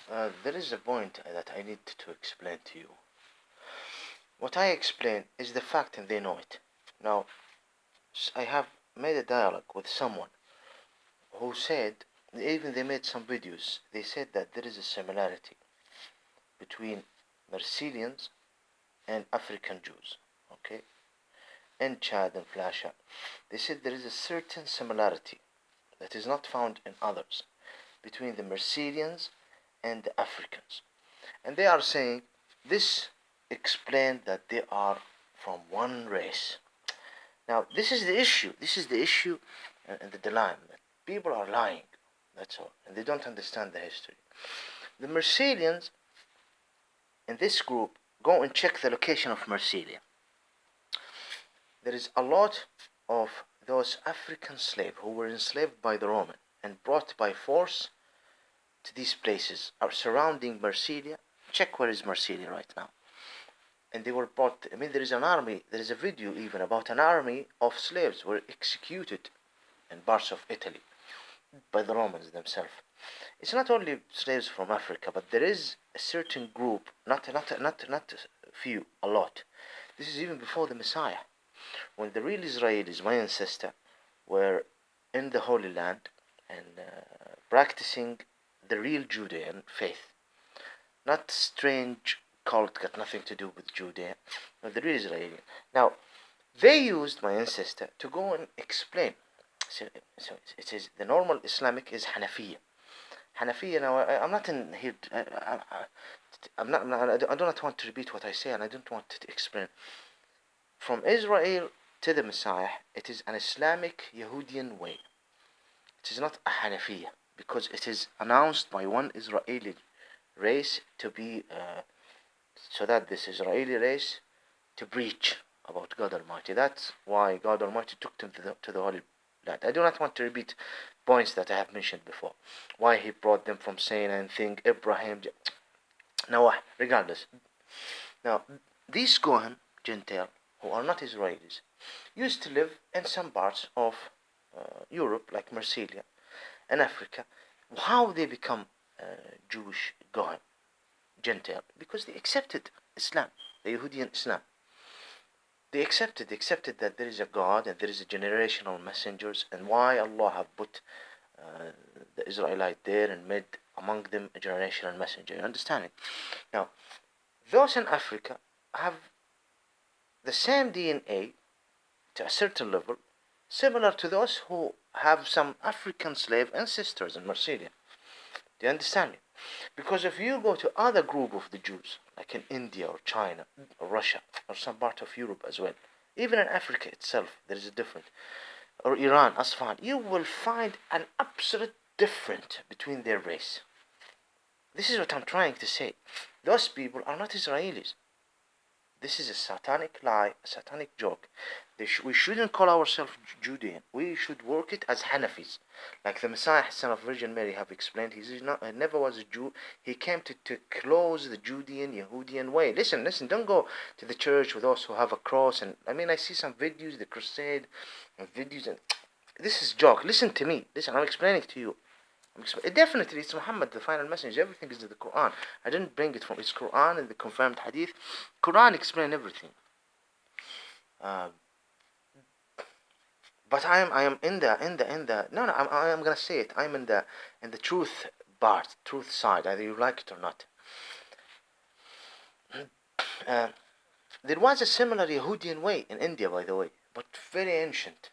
There is a point that I need to explain to you. What I explain is the fact and they know it. Now, I have made a dialogue with someone who said, even they made some videos, they said that there is a similarity between Marseillians and African Jews, okay? In Chad and Flasha. They said there is a certain similarity that is not found in others between the Marseillians and the Africans. And they are saying this explained that they are from one race. Now, this is the issue. This is the issue and the dilemma. People are lying. That's all. And they don't understand the history. The Marseillians in this group, go and check the location of Marsilia. There is a lot of those African slaves who were enslaved by the Roman and brought by force to these places are surrounding Marsilia. Check where is Marsilia right now. And they were brought, there is an army, there is a video even about an army of slaves were executed in parts of Italy by the Romans themselves. It's not only slaves from Africa, but there is a certain group, not few, a lot. This is even before the Messiah, when the real Israelis, my ancestor, were in the Holy Land and practicing the real Judean faith, not strange cult, got nothing to do with Judea, but the real Israeli. Now, they used my ancestor to go and explain. So it is the normal Islamic is Hanafiya. Hanafiya. Now, I'm not in here. I do not want to repeat what I say, and I don't want to explain. From Israel to the Messiah, it is an Islamic Yahudian way. It is not a Hanafiya, because it is announced by one Israeli race to be, so that this Israeli race to preach about God Almighty. That's why God Almighty took them to the Holy Land. I do not want to repeat points that I have mentioned before. Why he brought them from Sinai and thing, Abraham. Now, regardless. Now, these Gohan, Gentile, who are not Israelis, used to live in some parts of Europe, like Marsilia, and Africa. How they become Jewish Gohan, Gentile? Because they accepted Islam, the Yahudian Islam. They accepted that there is a God and there is a generational messengers, and why Allah have put the Israelite there and made among them a generational messenger. You understand it? Now, those in Africa have the same DNA to a certain level, similar to those who have some African slave ancestors in Marsilia. Do you understand it? Because if you go to other group of the Jews, like in India or China or Russia or some part of Europe as well, even in Africa itself, there is a difference, or Iran, Asfahan, you will find an absolute difference between their race. This is what I'm trying to say. Those people are not Israelis. This is a satanic lie, a satanic joke. We shouldn't call ourselves Judean. We should work it as Hanafis. Like the Messiah, son of Virgin Mary, have explained, he never was a Jew. He came to close the Judean, Yahudian way. Listen, don't go to the church with those who have a cross. And I see some videos, the crusade, and videos, and this is joke. Listen to me. Listen, I'm explaining to you. Definitely, it's Muhammad, the final message. Everything is in the Quran. I didn't bring it from it's Quran and the confirmed Hadith. Quran explain everything. But I am in the no I'm gonna say it. I'm in the truth part, truth side. Either you like it or not. There was a similar Yahudian way in India, by the way, but very ancient.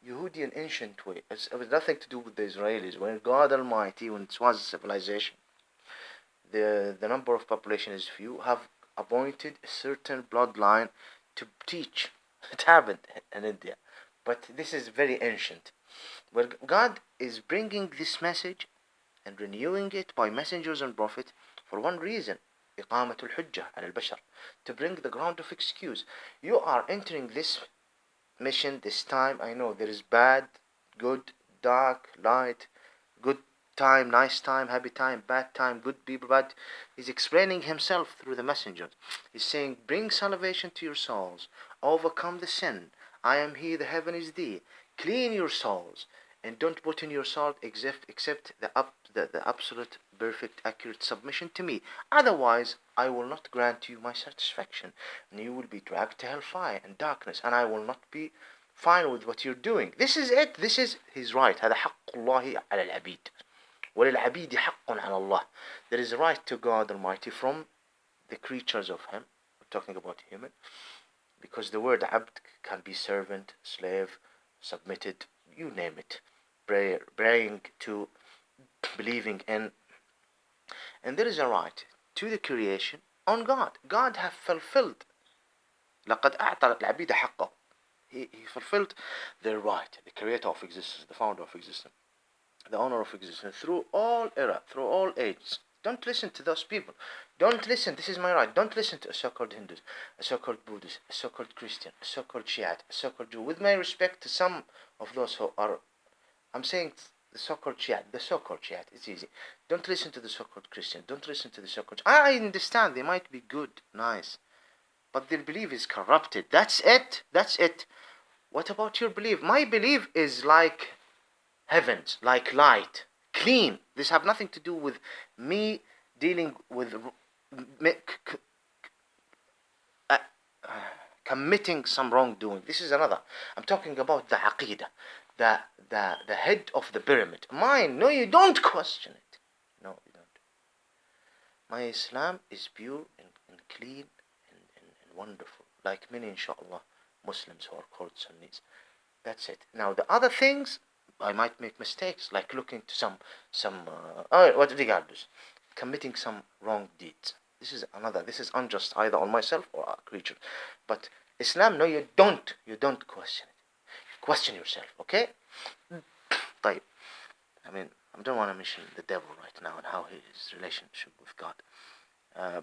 Yahudian ancient way. It was nothing to do with the Israelis. When God Almighty, when it was a civilization, the number of population is few, have appointed a certain bloodline to teach. It happened in India. But this is very ancient. Where God is bringing this message and renewing it by messengers and prophets for one reason. إقامة الحجة على البشر. To bring the ground of excuse. You are entering this mission this time. I know there is bad, good, dark, light, good time, nice time, happy time, bad time, good people, bad. He's explaining himself through the messengers. He's saying, bring salvation to your souls, overcome the sin. I am he, the heaven is thee. Clean your souls and don't put in your salt except the absolute, perfect, accurate submission to me. Otherwise, I will not grant you my satisfaction, and you will be dragged to hellfire and darkness, and I will not be fine with what you're doing. This is it. This is his right. هذا حق الله على العبيد. وللعبيد حق على الله. There is a right to God Almighty from the creatures of Him. We're talking about human, because the word abd can be servant, slave, submitted, you name it, praying to, believing in. And there is a right to the creation on God. God have fulfilled. لقد أعطى العبيد حقه. He fulfilled their right, the creator of existence, the founder of existence, the owner of existence, through all era, through all ages. Don't listen to those people. Don't listen. This is my right. Don't listen to a so-called Hindus, a so-called Buddhist, a so-called Christian, a so-called Shiite, a so-called Jew. With my respect to some of those who are, I'm saying the so-called Shiite, it's easy. Don't listen to the so-called Christian. Don't listen to the so-called. I understand they might be good, nice, but their belief is corrupted. That's it. That's it. What about your belief? My belief is like heavens, like light, clean. This have nothing to do with me dealing with committing some wrongdoing. This is another. I'm talking about the aqidah, the head of the pyramid. Mine, no, you don't question it. No, you don't. My Islam is pure and clean and wonderful, like many, inshallah, Muslims who are called Sunnis. That's it. Now the other things, I might make mistakes, like looking to what regardless, committing some wrong deeds. This is another. This is unjust either on myself or a creature. But Islam, no, you don't. You don't question it. You question yourself, okay? طيب. I mean, I don't want to mention the devil right now and how his relationship with God.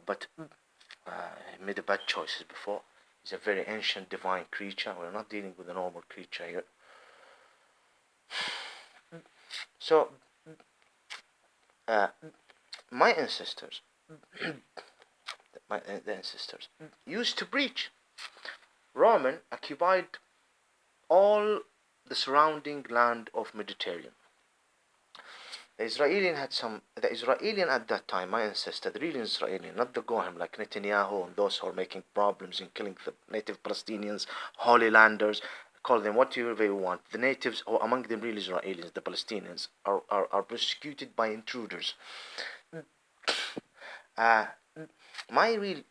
But he made a bad choices before. He's a very ancient divine creature. We're not dealing with a normal creature here. So, my ancestors, the ancestors used to preach. Roman occupied all the surrounding land of Mediterranean. The Israelian at that time, my ancestor, the real Israelian, not the Gohem like Netanyahu and those who are making problems and killing the native Palestinians, Holy Landers, call them whatever you want. The natives, or among them real Israelis, the Palestinians, are persecuted by intruders. My real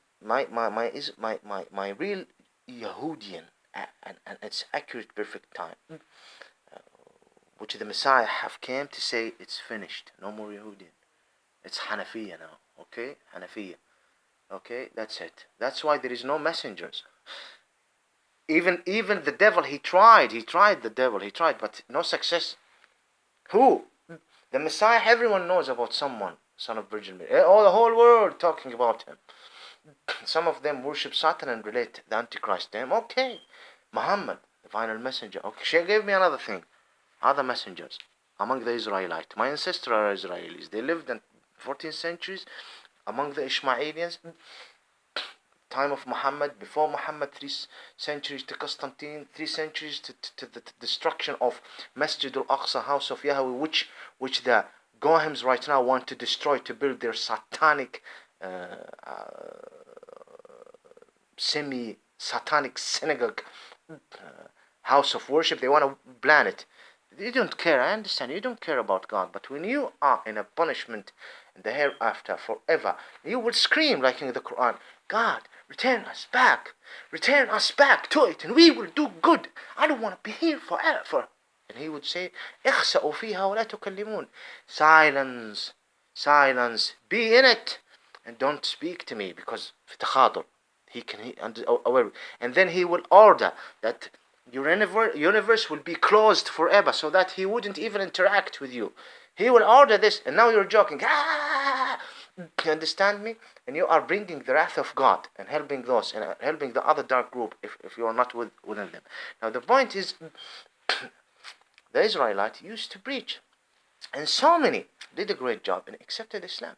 Yahudian and its accurate perfect time, which the Messiah have came to say it's finished, no more Yahudian. It's Hanafiya now, okay? Hanafiya, okay? That's it. That's why there is no messengers. Even the devil, he tried, but no success. Who? The Messiah, everyone knows about someone, son of Virgin Mary. Oh, the whole world talking about him. Some of them worship Satan and relate the Antichrist to him. Okay. Muhammad, the final messenger. Okay, she gave me another thing. Other messengers among the Israelites. My ancestors are Israelis. They lived in 14th centuries among the Ishmaelians. Time of Muhammad, before Muhammad, 3 centuries to Constantine, 3 centuries to the destruction of Masjid al-Aqsa, house of Yahweh, which the Gohems right now want to destroy to build their satanic, semi-satanic synagogue, house of worship. They want to plan it. You don't care, I understand, you don't care about God, but when you are in a punishment in the hereafter forever, you will scream like in the Quran, God, return us back to it, and we will do good. I don't want to be here forever. And he would say, اخسأوا فيها ولا تكلمون. Silence, be in it, and don't speak to me, because في تخاطر, and then he will order that your universe will be closed forever, so that he wouldn't even interact with you. He will order this, and now you're joking. You understand me? And you are bringing the wrath of God and helping those and helping the other dark group if you are not within them. Now the point is, the Israelites used to preach, and so many did a great job and accepted Islam,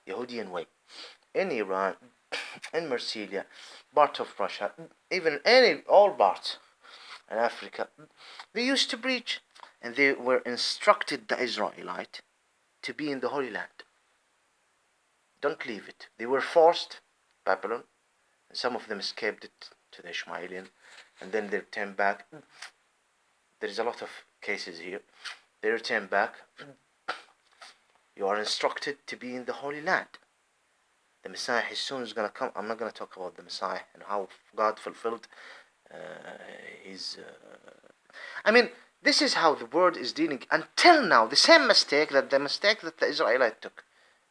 Yahudian way, in Iran, in Marsilia, part of Russia, even all parts in Africa. They used to preach, and they were instructed, the Israelite, to be in the Holy Land. Don't leave it. They were forced, Babylon, and some of them escaped it to the Ishmaelian, and then they returned back. There is a lot of cases here. They return back. You are instructed to be in the Holy Land. The Messiah is soon is going to come. I'm not going to talk about the Messiah and how God fulfilled his... I mean, this is how the word is dealing. Until now, the same mistake that the Israelites took.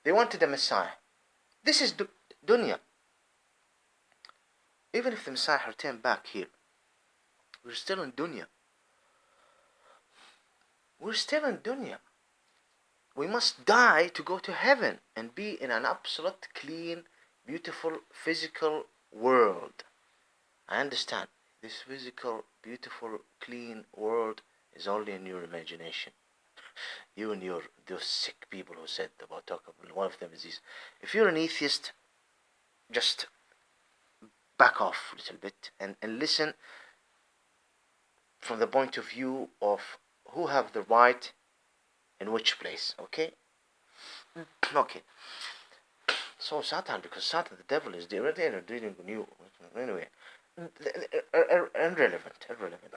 They wanted a Messiah. This is dunya. Even if the Messiah returned back here, we're still in dunya. We're still in dunya. We must die to go to heaven and be in an absolute, clean, beautiful, physical world. I understand. This physical, beautiful, clean world is only in your imagination. You and those sick people who said about talking. One of them is this. If you're an atheist, just back off a little bit and listen from the point of view of who have the right in which place, okay? Okay. So Satan, because Satan, the devil, is dealing with you. Anyway, irrelevant.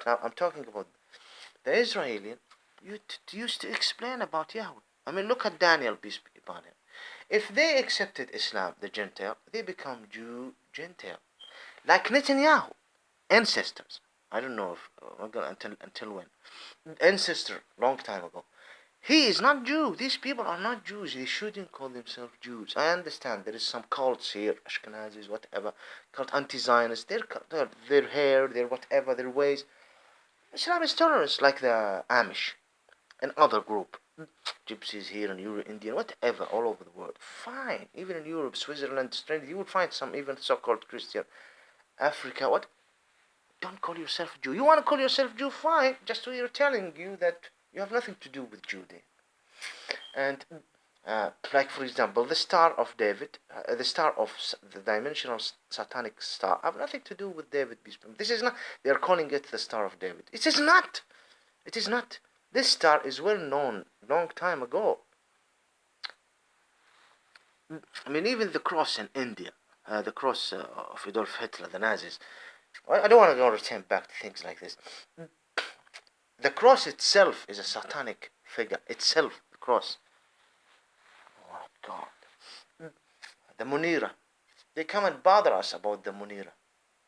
Now, I'm talking about the Israeli. Used to explain about Yahweh. I mean, look at Daniel, peace be upon him. If they accepted Islam, the Gentile, they become Jew, Gentile. Like Netanyahu, ancestors. I don't know if until when. Ancestor, long time ago. He is not Jew. These people are not Jews. They shouldn't call themselves Jews. I understand there is some cults here, Ashkenazis, whatever, called anti-Zionists. Their hair, their whatever, their ways. Islam is tolerance, like the Amish, and other group, Gypsies here in Europe, India, whatever, all over the world. Fine. Even in Europe, Switzerland, Australia, you will find some even so-called Christian. Africa, what? Don't call yourself Jew. You want to call yourself Jew? Fine. Just we're telling you that you have nothing to do with Judaism. And like for example, the Star of David, the star of the dimensional satanic star, have nothing to do with David. This is not. They are calling it the Star of David. It is not. It is not. This star is well known long time ago. I mean, even the cross in India, the cross of Adolf Hitler, the Nazis. I don't want to go return back to things like this. The cross itself is a satanic figure. Itself, the cross. Oh my God. The Munira. They come and bother us about the Munira.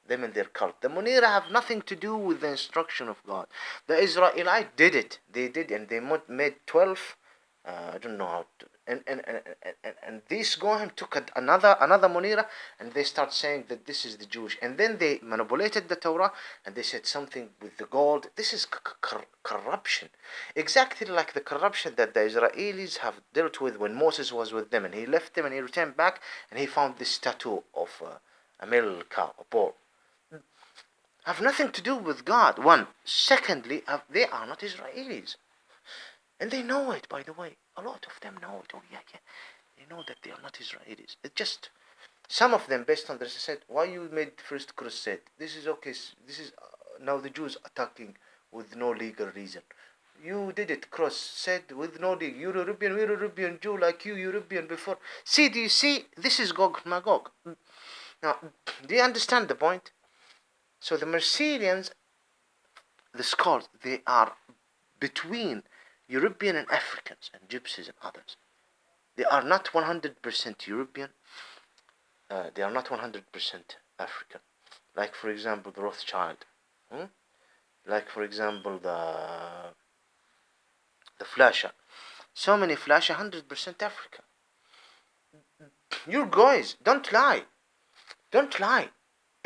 Them and their cult. The Munira have nothing to do with the instruction of God. The Israelite did it. They did, and they made 12. I don't know how to. And these Goyim took another Munira, and they start saying that this is the Jewish. And then they manipulated the Torah, and they said something with the gold. This is corruption. Exactly like the corruption that the Israelis have dealt with when Moses was with them, and he left them, and he returned back, and he found this statue of a male cow, a bull. Have nothing to do with God. One. Secondly, they are not Israelis. And they know it, by the way. A lot of them know it. Oh, yeah. They know that they are not Israelis. It just... Some of them, based on this, said, why you made first crusade? This is okay. This is... now the Jews attacking with no legal reason. You did it, cross, said with no legal. We're European, Jew like you, European before. See, do you see? This is Gog and Magog. Now, do you understand the point? So the Marcelians, the scholars, they are between European and Africans and Gypsies and others. They are not 100% European. They are not 100% African. Like for example the Rothschild. Like for example the Flasher. So many Flasher 100% Africa. You guys, don't lie. Don't lie.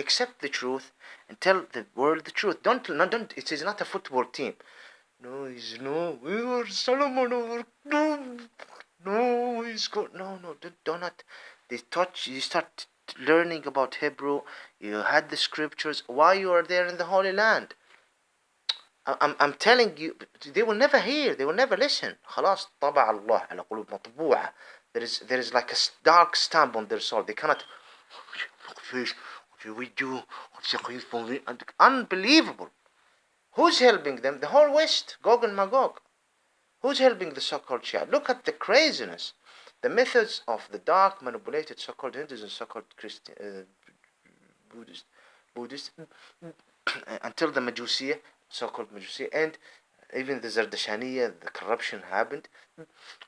Accept the truth and tell the world the truth. Don't. It is not a football team. We were Solomon over. No, he's good. No, do not. You start learning about Hebrew. You had the scriptures. Why you are there in the Holy Land? I'm telling you, they will never hear. They will never listen. خلاص طبع الله على قلوب مطبوعة. There is like a dark stamp on their soul. They cannot. What do we do? Unbelievable. Who's helping them? The whole West, Gog and Magog. Who's helping the so-called Shia? Look at the craziness. The methods of the dark, manipulated so-called Hindus and so-called Buddhist, until the Majusiya, so-called Majusiya, and even the Zardashaniya, the corruption happened.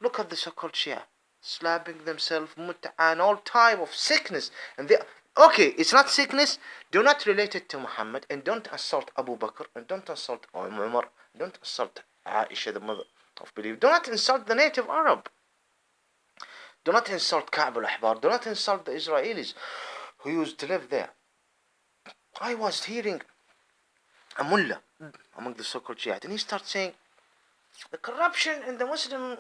Look at the so-called Shia, slapping themselves, and all type of sickness. And they, okay, it's not sickness. Do not relate it to Muhammad, and don't assault Abu Bakr, and don't assault Umar, don't assault Aisha, the mother of belief. Do not insult the native Arab. Do not insult Ka'b al-Ahbar. Do not insult the Israelis who used to live there. I was hearing a mullah among the so-called Shiite, and he starts saying the corruption in the Muslim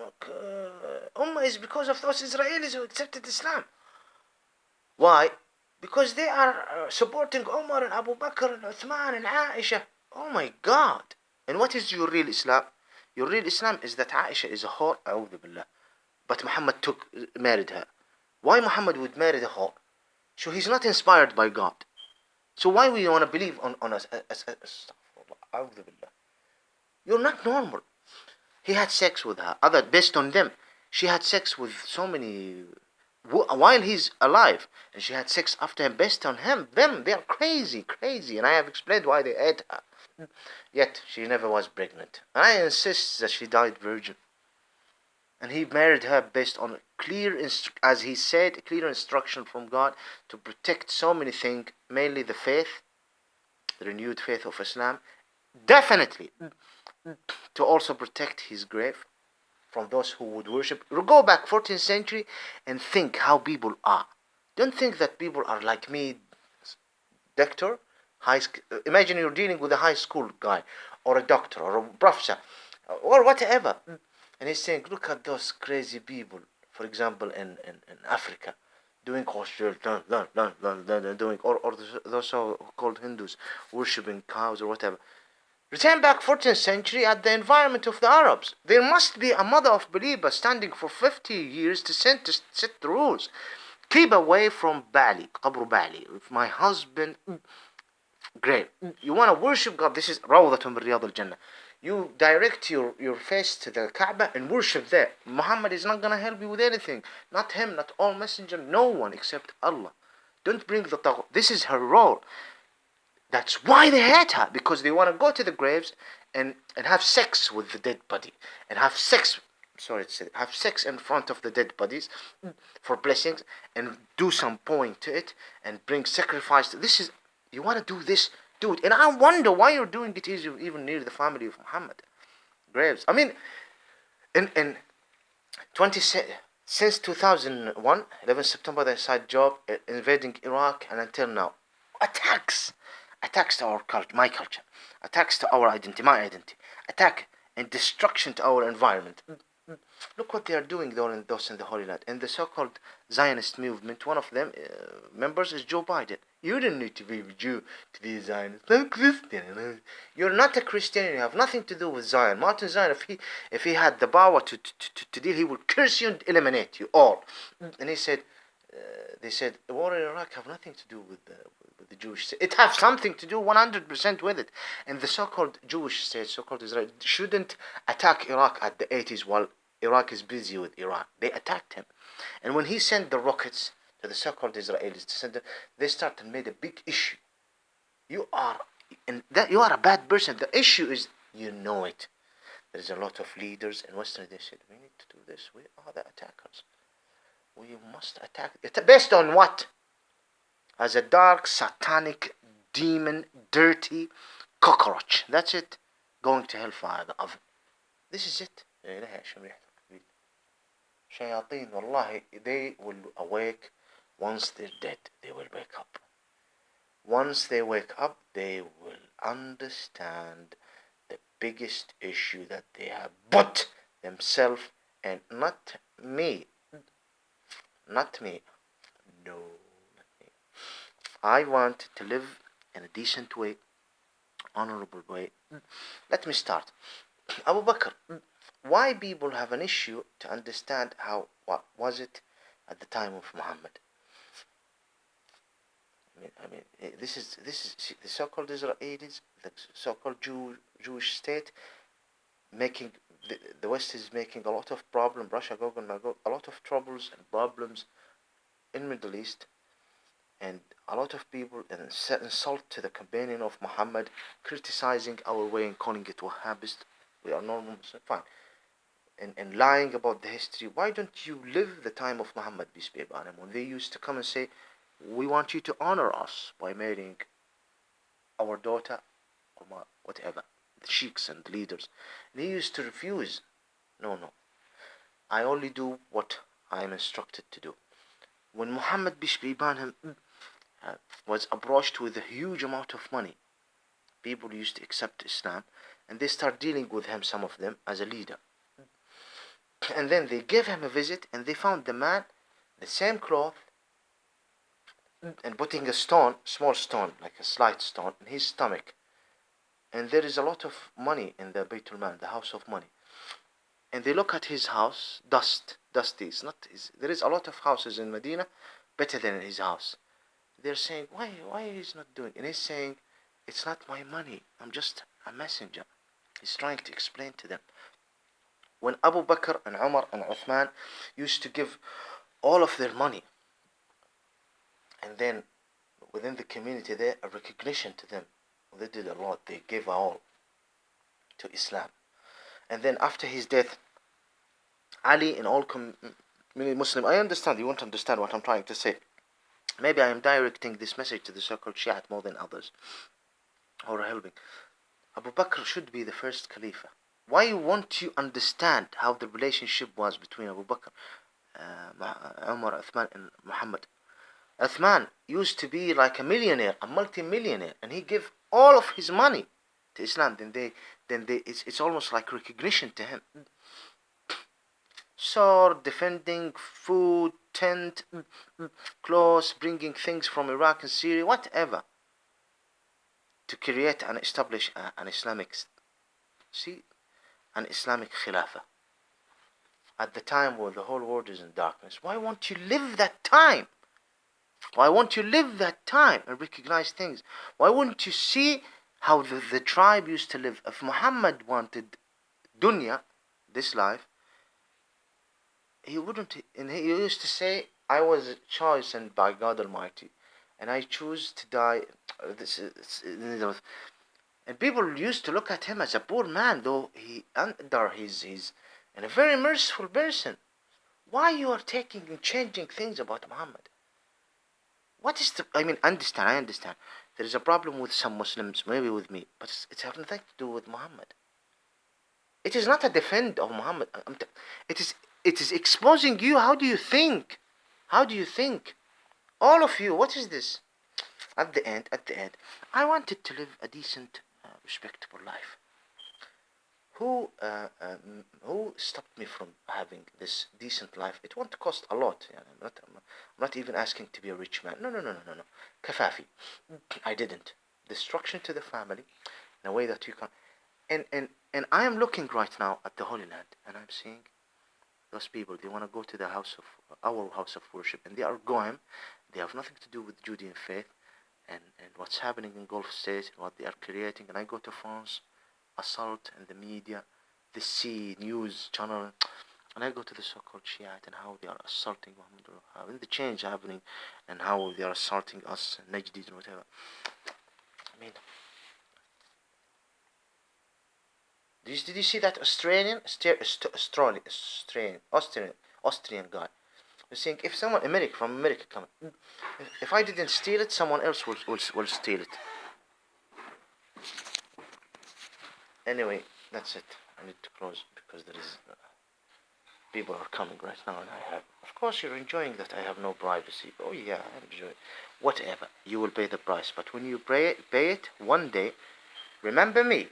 Ummah is because of those Israelis who accepted Islam. Why? Because they are supporting Umar and Abu Bakr and Uthman and Aisha. Oh my God. And what is your real Islam? Your real Islam is that Aisha is a whore, a'udhu billah. But Muhammad married her. Why Muhammad would marry the whore? So he's not inspired by God. So why we want to believe on us? A'udhu billah. You're not normal. He had sex with her. Based on them. She had sex with so many while he's alive, and she had sex after him based on him. They are crazy, and I have explained why they ate her. Yet she never was pregnant. And I insist that she died virgin. And he married her based on as he said, clear instruction from God to protect so many things, mainly the faith, the renewed faith of Islam. Definitely to also protect his grave from those who would worship. Go back 14th century and think how people are. Don't think that people are like me, doctor, imagine you're dealing with a high school guy, or a doctor, or a professor, or whatever. And he's saying, look at those crazy people, for example, in Africa, doing kosher, doing, or those so-called Hindus, worshipping cows or whatever. Return back 14th century at the environment of the Arabs. There must be a mother of believers standing for 50 years to set the rules. Keep away from Bali, Qabr Bali. If my husband, great. You want to worship God, this is Rawdatun min Riyad al-Jannah. You direct your face to the Kaaba and worship there. Muhammad is not going to help you with anything. Not him, not all messengers, no one except Allah. Don't bring the taqwa. This is her role. That's why they hate her, because they want to go to the graves and have sex with the dead body, and have sex in front of the dead bodies for blessings, and do some point to it and bring sacrifice. You want to do this, do it. And I wonder why you're doing it even near the family of Muhammad graves. I mean, in since 2001, 11 September, the inside job invading Iraq, and until now, attacks to our culture, my culture, attacks to our identity, my identity, attack and destruction to our environment. Look what they are doing though in the Holy Land. And the so-called Zionist movement, one of them members is Joe Biden. You don't need to be a Jew to be a Zionist. I'm Christian. You're not a Christian. You have nothing to do with Zion. Martin Zion, if he had the power to deal, he would curse you and eliminate you all. And he said, they said, the war in Iraq have nothing to do with the Jewish. It has something to do 100% with it. And the so-called Jewish state, so-called Israel, shouldn't attack Iraq at the 80s while Iraq is busy with Iran. They attacked him. And when he sent the rockets to the so-called Israelis, they started and made a big issue. You are a bad person. The issue is, you know it. There's a lot of leaders in Western. They said, we need to do this. We are the attackers. We must attack it. Based on what? As a dark, satanic, demon, dirty cockroach. That's it. Going to hellfire, the oven. This is it. Shayateen, wallahi, they will awake. Once they're dead, they will wake up. Once they wake up, they will understand the biggest issue that they have put themselves, and not me. Not me. No, not me. I want to live in a decent way, honorable way. Let me start. Abu Bakr. Why people have an issue to understand what was it at the time of Muhammad? this is the so-called Israelis, the so-called Jewish state, making the West is making a lot of problem. Russia, Gog and Magog, a lot of troubles and problems in Middle East, and a lot of people and set insult to the companion of Muhammad, criticizing our way and calling it Wahhabist. We are normal Muslims, fine, and lying about the history. Why don't you live the time of Muhammad, peace be upon him, when they used to come and say, we want you to honor us by marrying our daughter, or whatever, the sheikhs and the leaders. And he used to refuse. No, no. I only do what I am instructed to do. When Muhammad, peace be upon him, was approached with a huge amount of money, people used to accept Islam, and they start dealing with him, some of them, as a leader. And then they gave him a visit, and they found the man, the same cloth, and putting a stone, small stone, like a slight stone, in his stomach. And there is a lot of money in the Beit al-Mal, the house of money. And they look at his house, dusty. It's not. There is a lot of houses in Medina better than his house. They're saying, why he's not doing? And he's saying, it's not my money. I'm just a messenger. He's trying to explain to them. When Abu Bakr and Umar and Uthman used to give all of their money, and then within the community there, a recognition to them. They did a lot. They gave all to Islam. And then after his death, Ali and all many Muslim, I understand, you won't understand what I'm trying to say. Maybe I am directing this message to the so-called Shiite more than others, or helping. Abu Bakr should be the first Khalifa. Why won't you understand how the relationship was between Abu Bakr, Umar, Uthman and Muhammad? Uthman used to be like a millionaire, a multi-millionaire, and he gave all of his money to Islam. It's almost like recognition to him. Sword, defending, food, tent, clothes, bringing things from Iraq and Syria, whatever, to create and establish an Islamic, an Islamic Khilafah. At the time where the whole world is in darkness, why won't you live that time? Why won't you live that time and recognize things? Why wouldn't you see how the tribe used to live? If Muhammad wanted dunya, this life, he wouldn't. And he used to say, I was chosen by God Almighty, and I choose to die. And people used to look at him as a poor man, though he's and a very merciful person. Why you are taking and changing things about Muhammad? What is I understand. There is a problem with some Muslims, maybe with me, but it has nothing to do with Muhammad. It is not a defend of Muhammad. It is exposing you. How do you think? How do you think? All of you, what is this? At the end, I wanted to live a decent, respectable life. Who stopped me from having this decent life? It won't cost a lot. I'm not even asking to be a rich man. No. Kafafi. I didn't. Destruction to the family in a way that you can. And I am looking right now at the Holy Land, and I'm seeing those people. They want to go to the our house of worship, and they are going. They have nothing to do with Judean faith, and what's happening in Gulf states and what they are creating. And I go to France, assault and the media, the C news channel, and I go to the so-called Shiite and how they are assaulting Muhammad, and the change happening, and how they are assaulting us, Najdis and whatever. Did you see that Austrian guy? We're saying if someone from America come, if I didn't steal it, someone else will steal it. Anyway, that's it. I need to close because there is people are coming right now, and of course you're enjoying that I have no privacy. Oh yeah, I enjoy it. Whatever, you will pay the price, but when you pay it one day, remember me,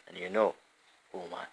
and you know who am I.